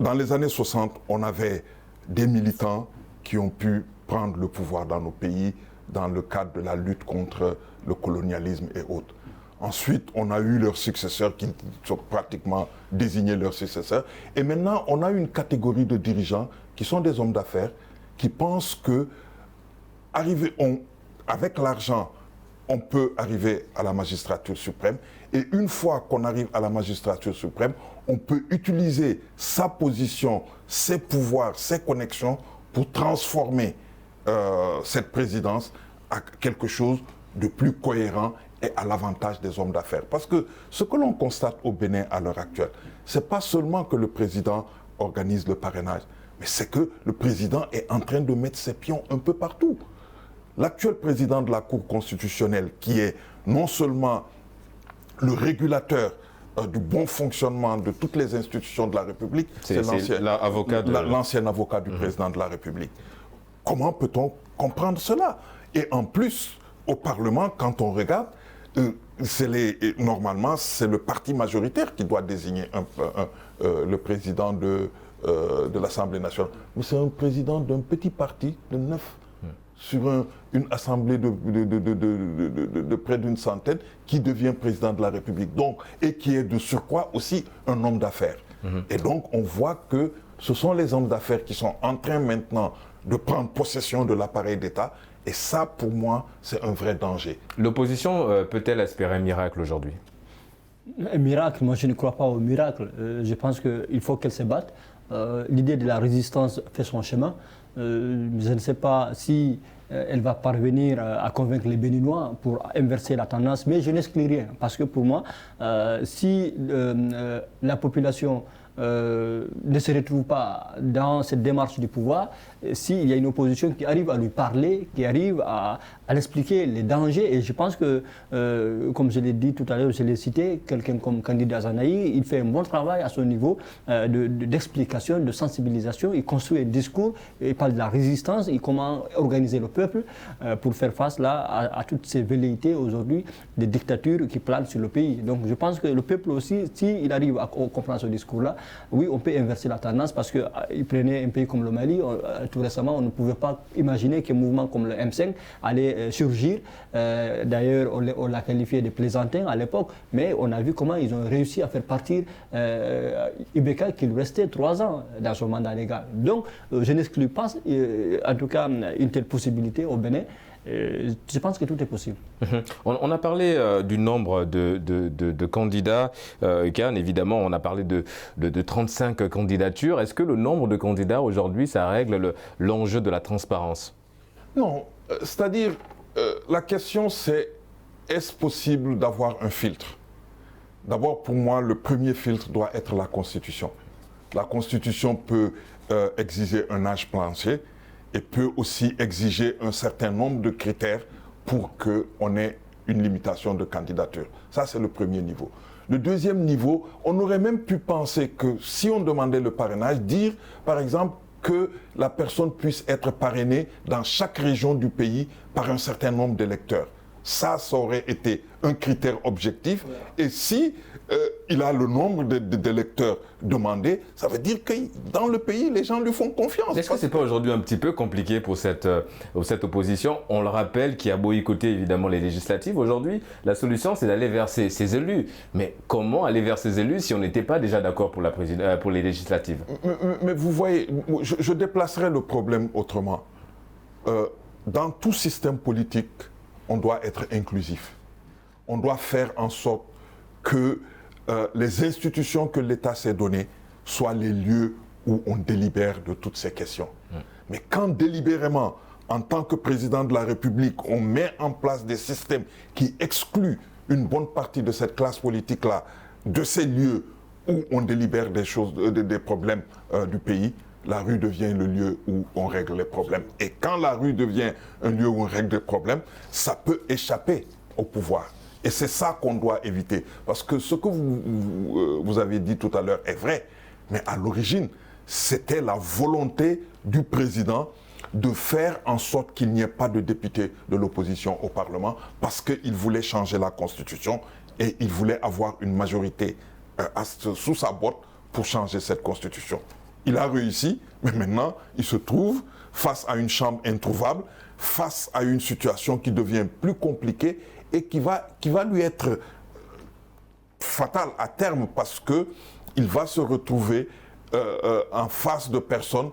dans les années 60, on avait des militants qui ont pu prendre le pouvoir dans nos pays dans le cadre de la lutte contre le colonialisme et autres. Ensuite, on a eu leurs successeurs qui sont pratiquement désignés leurs successeurs. Et maintenant, on a une catégorie de dirigeants qui sont des hommes d'affaires qui pensent que avec l'argent, on peut arriver à la magistrature suprême. Et une fois qu'on arrive à la magistrature suprême, on peut utiliser sa position, ses pouvoirs, ses connexions pour transformer cette présidence à quelque chose de plus cohérent et à l'avantage des hommes d'affaires. Parce que ce que l'on constate au Bénin à l'heure actuelle, ce n'est pas seulement que le président organise le parrainage, mais c'est que le président est en train de mettre ses pions un peu partout. L'actuel président de la Cour constitutionnelle, qui est non seulement le régulateur du bon fonctionnement de toutes les institutions de la République, c'est l'ancien avocat du président de la République. Comment peut-on comprendre cela? Et en plus, au Parlement, quand on regarde, normalement, c'est le parti majoritaire qui doit désigner le président de l'Assemblée nationale. Mais c'est un président d'un petit parti de 9 sur une assemblée de près d'une centaine qui devient président de la République. Donc, et qui est de surcroît aussi un homme d'affaires. Et donc, on voit que ce sont les hommes d'affaires qui sont en train maintenant de prendre possession de l'appareil d'État. Et ça, pour moi, c'est un vrai danger. L'opposition peut-elle espérer un miracle aujourd'hui? Un miracle, moi je ne crois pas au miracle. Je pense qu'il faut qu'elle se batte. L'idée de la résistance fait son chemin. Je ne sais pas si elle va parvenir à convaincre les Béninois pour inverser la tendance, mais je n'exclus rien. Parce que pour moi, si la population ne se retrouve pas dans cette démarche du pouvoir, s'il y a une opposition qui arrive à lui parler, qui arrive à l'expliquer les dangers, et je pense que, comme je l'ai dit tout à l'heure, je l'ai cité, quelqu'un comme Candidat Zanaï, il fait un bon travail à son niveau d'explication, de sensibilisation, il construit un discours, il parle de la résistance, et comment organiser le peuple pour faire face là, à toutes ces velléités aujourd'hui des dictatures qui planent sur le pays. Donc je pense que le peuple aussi, s'il arrive à comprendre ce discours-là, oui, on peut inverser la tendance parce qu'il prenait un pays comme le Mali. Tout récemment, on ne pouvait pas imaginer qu'un mouvement comme le M5 allait surgir. D'ailleurs, on l'a qualifié de plaisantin à l'époque, mais on a vu comment ils ont réussi à faire partir Ibeka, qui lui restait 3 ans dans son mandat légal. Donc, je n'exclus pas, en tout cas, une telle possibilité au Bénin. Je pense que tout est possible. On a parlé du nombre de candidats. Car évidemment, on a parlé de 35 candidatures. Est-ce que le nombre de candidats aujourd'hui, ça règle l'enjeu de la transparence? Non, c'est-à-dire, la question c'est, est-ce possible d'avoir un filtre? D'abord, pour moi, le premier filtre doit être la Constitution. La Constitution peut exiger un âge plancher et peut aussi exiger un certain nombre de critères pour qu'on ait une limitation de candidature. Ça, c'est le premier niveau. Le deuxième niveau, on aurait même pu penser que si on demandait le parrainage, dire par exemple que la personne puisse être parrainée dans chaque région du pays par un certain nombre d'électeurs. Ça aurait été un critère objectif. Et si il a le nombre d'électeurs demandés, ça veut dire que dans le pays, les gens lui font confiance. Est-ce que ce n'est pas aujourd'hui un petit peu compliqué pour cette opposition? On le rappelle, qui a boycotté évidemment les législatives. Aujourd'hui, la solution, c'est d'aller vers ses élus. Mais comment aller vers ses élus si on n'était pas déjà d'accord pour les législatives? Mais vous voyez, je déplacerai le problème autrement. Dans tout système politique, on doit être inclusif. On doit faire en sorte que les institutions que l'État s'est données soient les lieux où on délibère de toutes ces questions. Mais quand délibérément, en tant que président de la République, on met en place des systèmes qui excluent une bonne partie de cette classe politique-là de ces lieux où on délibère des problèmes du pays, la rue devient le lieu où on règle les problèmes. Et quand la rue devient un lieu où on règle des problèmes, ça peut échapper au pouvoir. Et c'est ça qu'on doit éviter. Parce que ce que vous avez dit tout à l'heure est vrai. Mais à l'origine, c'était la volonté du président de faire en sorte qu'il n'y ait pas de députés de l'opposition au Parlement parce qu'il voulait changer la Constitution et il voulait avoir une majorité sous sa botte pour changer cette Constitution. Il a réussi, mais maintenant, il se trouve face à une chambre introuvable, face à une situation qui devient plus compliquée et qui va lui être fatale à terme parce qu'il va se retrouver en face de personnes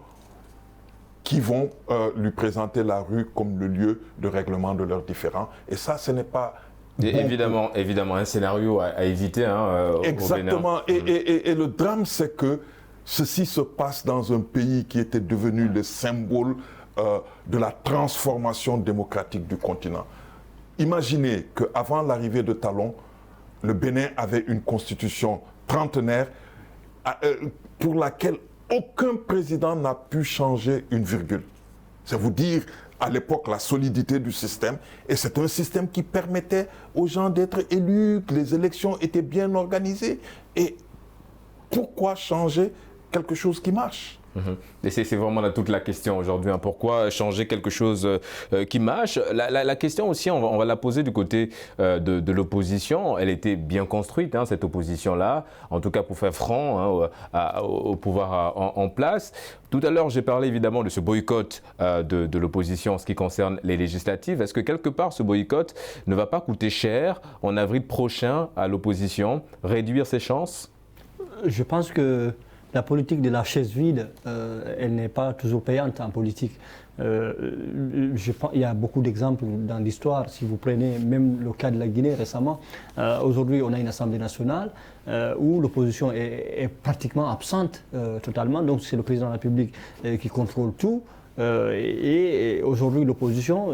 qui vont lui présenter la rue comme le lieu de règlement de leurs différends. Et ça, ce n'est pas... Évidemment, un scénario à éviter. Exactement. Et le drame, c'est que ceci se passe dans un pays qui était devenu le symbole de la transformation démocratique du continent. Imaginez qu'avant l'arrivée de Talon, le Bénin avait une constitution trentenaire pour laquelle aucun président n'a pu changer une virgule. C'est vous dire à l'époque la solidité du système. Et c'est un système qui permettait aux gens d'être élus, que les élections étaient bien organisées. Et pourquoi changer quelque chose qui marche? Et c'est vraiment là toute la question aujourd'hui. Pourquoi changer quelque chose qui marche? La question aussi, on va la poser du côté de l'opposition. Elle était bien construite, cette opposition-là, en tout cas pour faire front au pouvoir en place. Tout à l'heure, j'ai parlé évidemment de ce boycott de l'opposition en ce qui concerne les législatives. Est-ce que quelque part, ce boycott ne va pas coûter cher en avril prochain à l'opposition, réduire ses chances? Je pense que la politique de la chaise vide, elle n'est pas toujours payante en politique. Il y a beaucoup d'exemples dans l'histoire. Si vous prenez même le cas de la Guinée récemment, aujourd'hui on a une Assemblée nationale où l'opposition est pratiquement absente totalement. Donc c'est le président de la République qui contrôle tout. Et aujourd'hui, l'opposition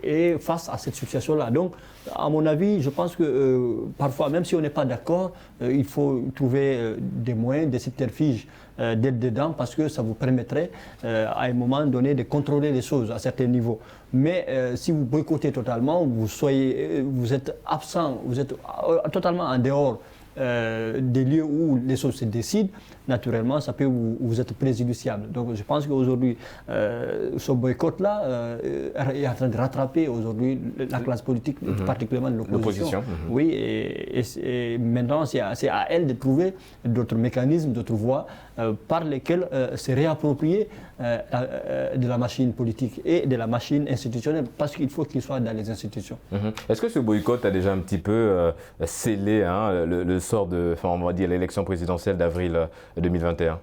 est face à cette situation-là. Donc, à mon avis, je pense que parfois, même si on n'est pas d'accord, il faut trouver des moyens, des subterfuges d'être dedans, parce que ça vous permettrait, à un moment donné, de contrôler les choses à certains niveaux. Mais si vous boycottez totalement, vous êtes absent, vous êtes totalement en dehors des lieux où les choses se décident, naturellement, ça peut vous être préjudiciable. Donc je pense qu'aujourd'hui, ce boycott-là est en train de rattraper aujourd'hui la classe politique, particulièrement de l'opposition. Oui, et maintenant, c'est à elle de trouver d'autres mécanismes, d'autres voies par lesquelles se réapproprier de la machine politique et de la machine institutionnelle, parce qu'il faut qu'il soit dans les institutions. Est-ce que ce boycott a déjà un petit peu scellé le sort de, on va dire, l'élection présidentielle d'avril 2021?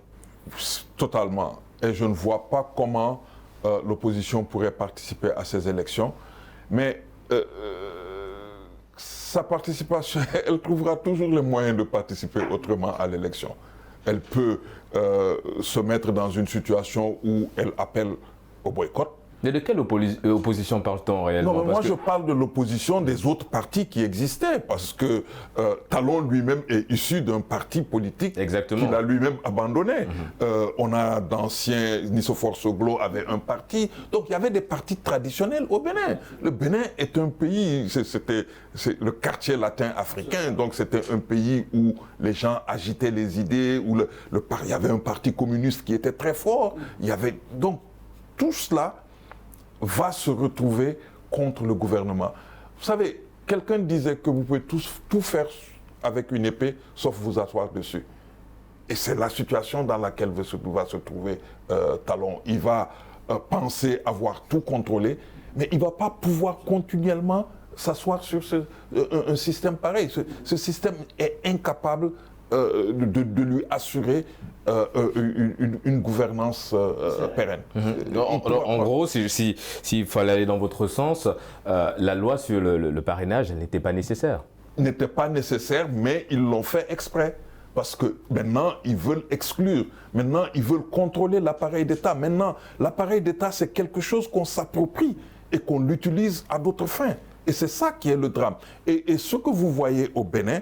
Totalement. Et je ne vois pas comment l'opposition pourrait participer à ces élections. Mais sa participation, elle trouvera toujours les moyens de participer autrement à l'élection. Elle peut se mettre dans une situation où elle appelle au boycott. Mais de quelle opposition parle-t-on réellement? Non, mais moi je parle de l'opposition des autres partis qui existaient, parce que Talon lui-même est issu d'un parti politique qu'il a lui-même abandonné. On a d'anciens, Nisophore Soglo avait un parti, donc il y avait des partis traditionnels au Bénin. Le Bénin est un pays, c'est le quartier latin africain, donc c'était un pays où les gens agitaient les idées, où il y avait un parti communiste qui était très fort. Il y avait donc tout cela va se retrouver contre le gouvernement. Vous savez, quelqu'un disait que vous pouvez tout faire avec une épée, sauf vous asseoir dessus. Et c'est la situation dans laquelle va se trouver Talon. Il va penser avoir tout contrôlé, mais il ne va pas pouvoir continuellement s'asseoir sur un système pareil. Ce système est incapable de lui assurer une gouvernance pérenne. En gros, s'il fallait aller dans votre sens, la loi sur le parrainage, elle n'était pas nécessaire. N'était pas nécessaire, mais ils l'ont fait exprès. Parce que maintenant, ils veulent exclure. Maintenant, ils veulent contrôler l'appareil d'État. Maintenant, l'appareil d'État, c'est quelque chose qu'on s'approprie et qu'on l'utilise à d'autres fins. Et c'est ça qui est le drame. Et ce que vous voyez au Bénin,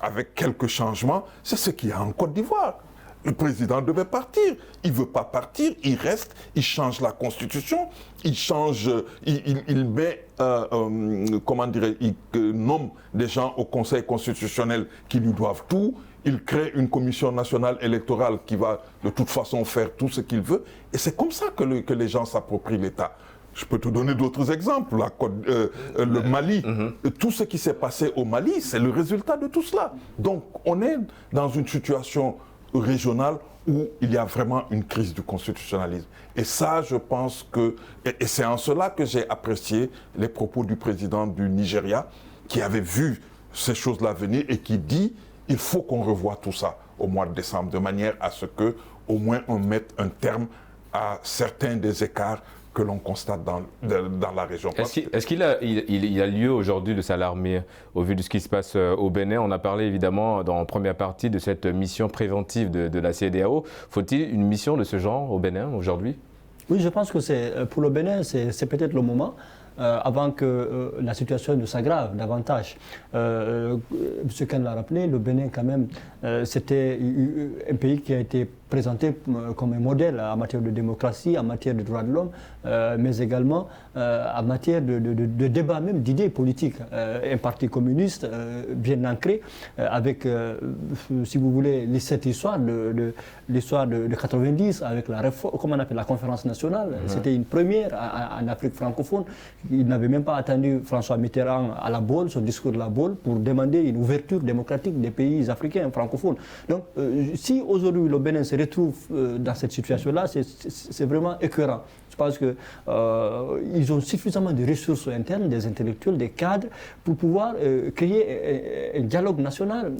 avec quelques changements, c'est ce qu'il y a en Côte d'Ivoire. Le président devait partir. Il ne veut pas partir, il reste, il change la constitution, il change, il met, il nomme des gens au Conseil constitutionnel qui lui doivent tout. Il crée une commission nationale électorale qui va de toute façon faire tout ce qu'il veut. Et c'est comme ça que les gens s'approprient l'État. Je peux te donner d'autres exemples. Le Mali, tout ce qui s'est passé au Mali, c'est le résultat de tout cela. Donc, on est dans une situation régionale où il y a vraiment une crise du constitutionnalisme. Et ça, je pense que... Et c'est en cela que j'ai apprécié les propos du président du Nigeria, qui avait vu ces choses-là venir et qui dit il faut qu'on revoie tout ça au mois de décembre, de manière à ce que, au moins, on mette un terme à certains des écarts que l'on constate dans la région. Est-ce qu'il y a lieu aujourd'hui de s'alarmer au vu de ce qui se passe au Bénin? On a parlé évidemment dans la première partie de cette mission préventive de la CEDEAO. Faut-il une mission de ce genre au Bénin aujourd'hui? Oui, je pense que pour le Bénin, c'est peut-être le moment. Avant que la situation ne s'aggrave davantage. M. Kane l'a rappelé, le Bénin quand même, c'était un pays qui a été présenté comme un modèle en matière de démocratie, en matière de droits de l'homme, mais également en matière de débat même d'idées politiques. Un parti communiste bien ancré, avec, si vous voulez, cette histoire l'histoire de 90, avec la réforme, comment on appelle, la conférence nationale. C'était une première en Afrique francophone. Il n'avait même pas attendu François Mitterrand à la Baule, son discours de la Baule, pour demander une ouverture démocratique des pays africains francophones. Donc, si aujourd'hui le Bénin se retrouve dans cette situation-là, c'est vraiment écœurant. Je pense qu'ils ont suffisamment de ressources internes, des intellectuels, des cadres, pour pouvoir créer un dialogue national.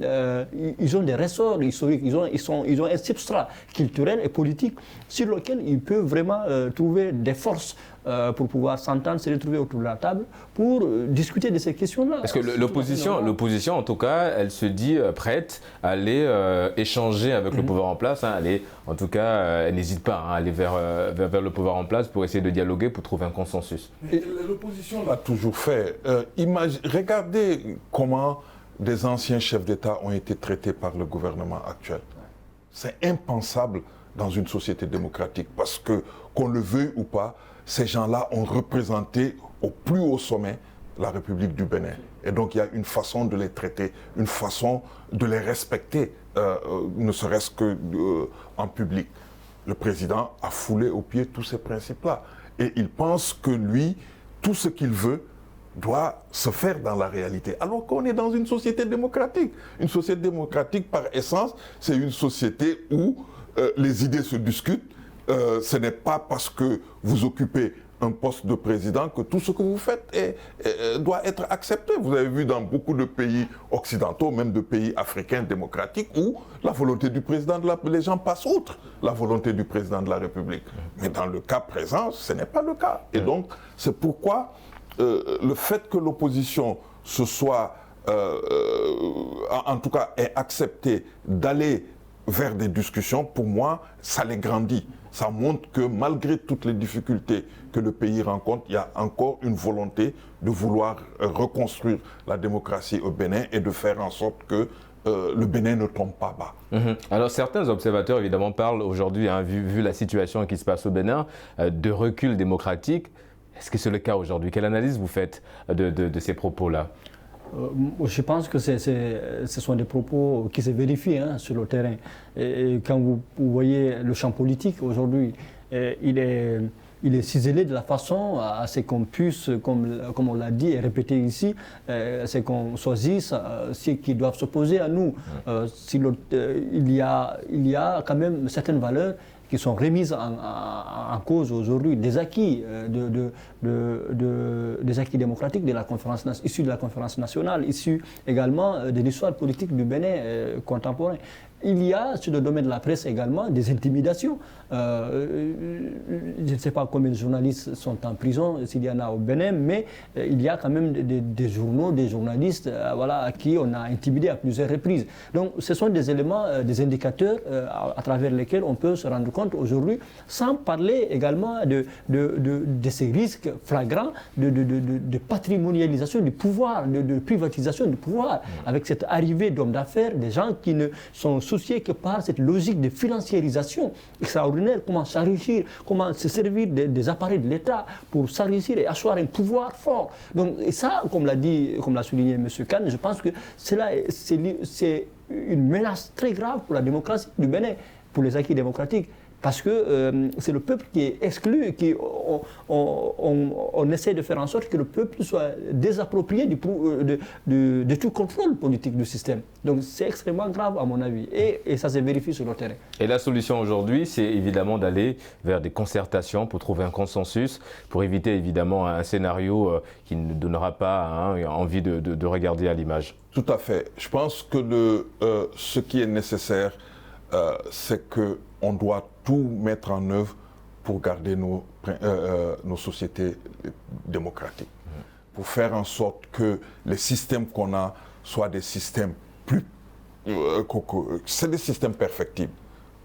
Ils ont des ressorts historiques, ils ont un substrat culturel et politique sur lequel ils peuvent vraiment trouver des forces pour pouvoir s'entendre, se retrouver autour de la table pour discuter de ces questions-là. Parce que l'opposition, en tout cas, elle se dit prête à aller échanger avec le pouvoir en place. En tout cas, elle n'hésite pas à aller vers le pouvoir en place pour essayer de dialoguer, pour trouver un consensus. L'opposition l'a toujours fait. Regardez comment des anciens chefs d'État ont été traités par le gouvernement actuel. C'est impensable dans une société démocratique parce que, qu'on le veuille ou pas, ces gens-là ont représenté au plus haut sommet la République du Bénin. Et donc il y a une façon de les traiter, une façon de les respecter, ne serait-ce qu'en public. Le président a foulé aux pieds tous ces principes-là. Et il pense que lui, tout ce qu'il veut doit se faire dans la réalité. Alors qu'on est dans une société démocratique. Une société démocratique, par essence, c'est une société où les idées se discutent. Ce n'est pas parce que vous occupez un poste de président que tout ce que vous faites doit être accepté. Vous avez vu dans beaucoup de pays occidentaux, même de pays africains démocratiques, où la volonté du président les gens passent outre la volonté du président de la République. Mais dans le cas présent, ce n'est pas le cas. Et donc, c'est pourquoi le fait que l'opposition se soit, en tout cas, ait accepté d'aller vers des discussions, pour moi, ça les grandit. Ça montre que malgré toutes les difficultés que le pays rencontre, il y a encore une volonté de vouloir reconstruire la démocratie au Bénin et de faire en sorte que le Bénin ne tombe pas bas. Alors certains observateurs évidemment parlent aujourd'hui, vu la situation qui se passe au Bénin, de recul démocratique. Est-ce que c'est le cas aujourd'hui? Quelle analyse vous faites de ces propos-là? Je pense que ce sont des propos qui se vérifient sur le terrain. Et quand vous voyez le champ politique aujourd'hui, il est ciselé de la façon à ce qu'on puisse, comme on l'a dit et répété ici, c'est qu'on choisisse ceux qui doivent s'opposer à nous. Il y a quand même certaines valeurs qui sont remises en cause aujourd'hui, des acquis, des acquis démocratiques issus de la conférence nationale, issus également de l'histoire politique du Bénin contemporain. Il y a, sur le domaine de la presse également, des intimidations. Je ne sais pas combien de journalistes sont en prison, s'il y en a au Bénin, mais il y a quand même des journaux, des journalistes à qui on a intimidé à plusieurs reprises. Donc ce sont des éléments, des indicateurs à travers lesquels on peut se rendre compte aujourd'hui, sans parler également de ces risques flagrants de patrimonialisation du pouvoir, de privatisation du pouvoir, avec cette arrivée d'hommes d'affaires, des gens qui ne sont souciés que par cette logique de financiarisation extraordinaire, comment s'enrichir, comment se servir des appareils de l'État pour s'enrichir et asseoir un pouvoir fort. Donc, et ça, comme l'a souligné M. Khan, je pense que c'est une menace très grave pour la démocratie du Bénin, pour les acquis démocratiques. Parce que c'est le peuple qui est exclu, on essaie de faire en sorte que le peuple soit désapproprié de tout contrôle politique du système. Donc c'est extrêmement grave à mon avis et ça se vérifie sur le terrain. Et la solution aujourd'hui, c'est évidemment d'aller vers des concertations pour trouver un consensus, pour éviter évidemment un scénario qui ne donnera pas envie de regarder à l'image. Tout à fait. Je pense que ce qui est nécessaire, c'est qu'on doit tout mettre en œuvre pour garder nos sociétés démocratiques. Pour faire en sorte que les systèmes qu'on a soient des systèmes c'est des systèmes perfectibles.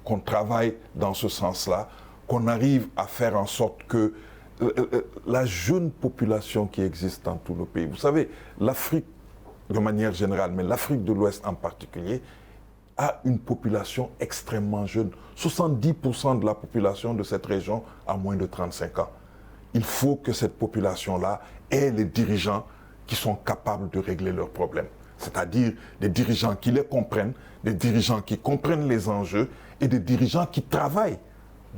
Qu'on travaille dans ce sens-là, qu'on arrive à faire en sorte que la jeune population qui existe dans tout le pays, vous savez, l'Afrique de manière générale, mais l'Afrique de l'Ouest en particulier, a une population extrêmement jeune. 70% de la population de cette région a moins de 35 ans. Il faut que cette population-là ait les dirigeants qui sont capables de régler leurs problèmes. C'est-à-dire des dirigeants qui les comprennent, des dirigeants qui comprennent les enjeux et des dirigeants qui travaillent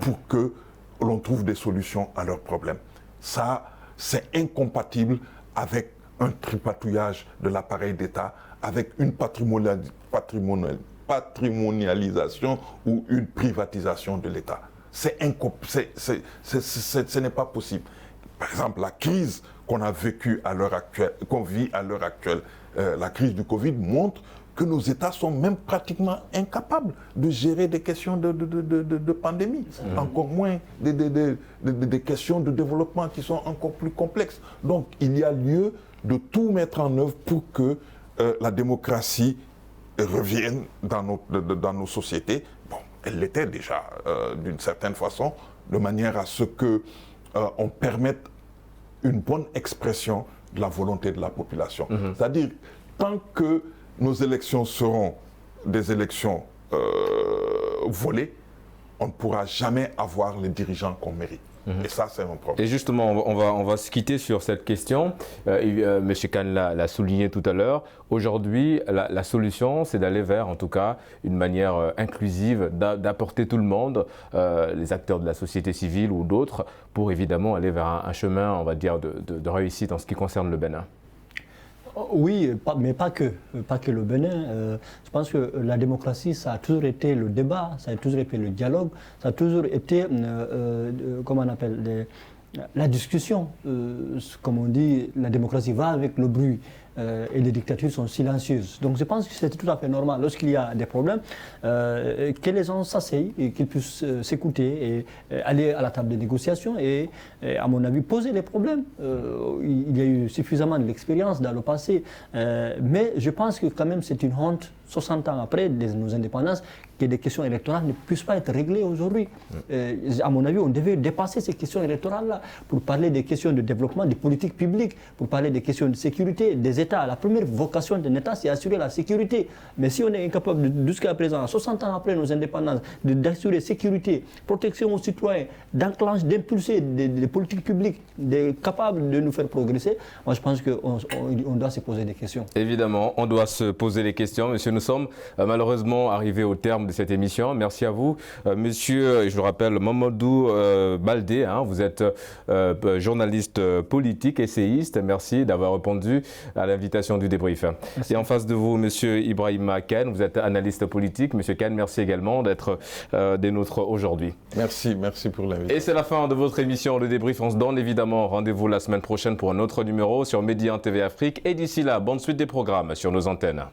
pour que l'on trouve des solutions à leurs problèmes. Ça, c'est incompatible avec un tripatouillage de l'appareil d'État, avec une patrimonialisation ou une privatisation de l'État. Ce n'est pas possible. Par exemple, la crise qu'on a vécue à l'heure actuelle, qu'on vit à l'heure actuelle, la crise du Covid montre que nos États sont même pratiquement incapables de gérer des questions de pandémie, encore moins des questions de développement qui sont encore plus complexes. Donc, il y a lieu de tout mettre en œuvre pour que la démocratie revienne dans nos sociétés. Bon, elle l'était déjà d'une certaine façon, de manière à ce qu'on permette une bonne expression de la volonté de la population. C'est-à-dire, tant que nos élections seront des élections volées, on ne pourra jamais avoir les dirigeants qu'on mérite. Et ça, c'est un problème. Et justement, on va se quitter sur cette question. M. Kane l'a souligné tout à l'heure. Aujourd'hui, la solution, c'est d'aller vers, en tout cas, une manière inclusive, d'apporter tout le monde, les acteurs de la société civile ou d'autres, pour évidemment aller vers un chemin, on va dire, de réussite en ce qui concerne le Bénin. Oui, mais pas que le Bénin. Je pense que la démocratie, ça a toujours été le débat, ça a toujours été le dialogue, ça a toujours été, comment on appelle, la discussion. Comme on dit, la démocratie va avec le bruit. Et les dictatures sont silencieuses. Donc je pense que c'est tout à fait normal, lorsqu'il y a des problèmes, que les gens s'asseyent et qu'ils puissent s'écouter et aller à la table de négociation et, à mon avis, poser les problèmes. Il y a eu suffisamment de l'expérience dans le passé, mais je pense que quand même c'est une honte, 60 ans après nos indépendances, que des questions électorales ne puissent pas être réglées aujourd'hui. À mon avis, on devait dépasser ces questions électorales-là pour parler des questions de développement, des politiques publiques, pour parler des questions de sécurité, des États. La première vocation d'un État, c'est assurer la sécurité. Mais si on est incapable, jusqu'à présent, 60 ans après nos indépendances, d'assurer sécurité, protection aux citoyens, d'impulser des politiques publiques, capables de nous faire progresser, moi je pense qu'on doit se poser des questions. Évidemment, on doit se poser les questions. Monsieur, nous sommes malheureusement arrivés au terme de cette émission. Merci à vous. Monsieur, je le rappelle, Mamadou Baldé, vous êtes journaliste politique, essayiste. Merci d'avoir répondu à l'invitation du débrief. Merci. Et en face de vous, monsieur Ibrahima Kane, vous êtes analyste politique. Monsieur Kane, merci également d'être des nôtres aujourd'hui. Merci pour l'invitation. Et c'est la fin de votre émission Le Débrief. On se donne évidemment rendez-vous la semaine prochaine pour un autre numéro sur Médian TV Afrique. Et d'ici là, bonne suite des programmes sur nos antennes.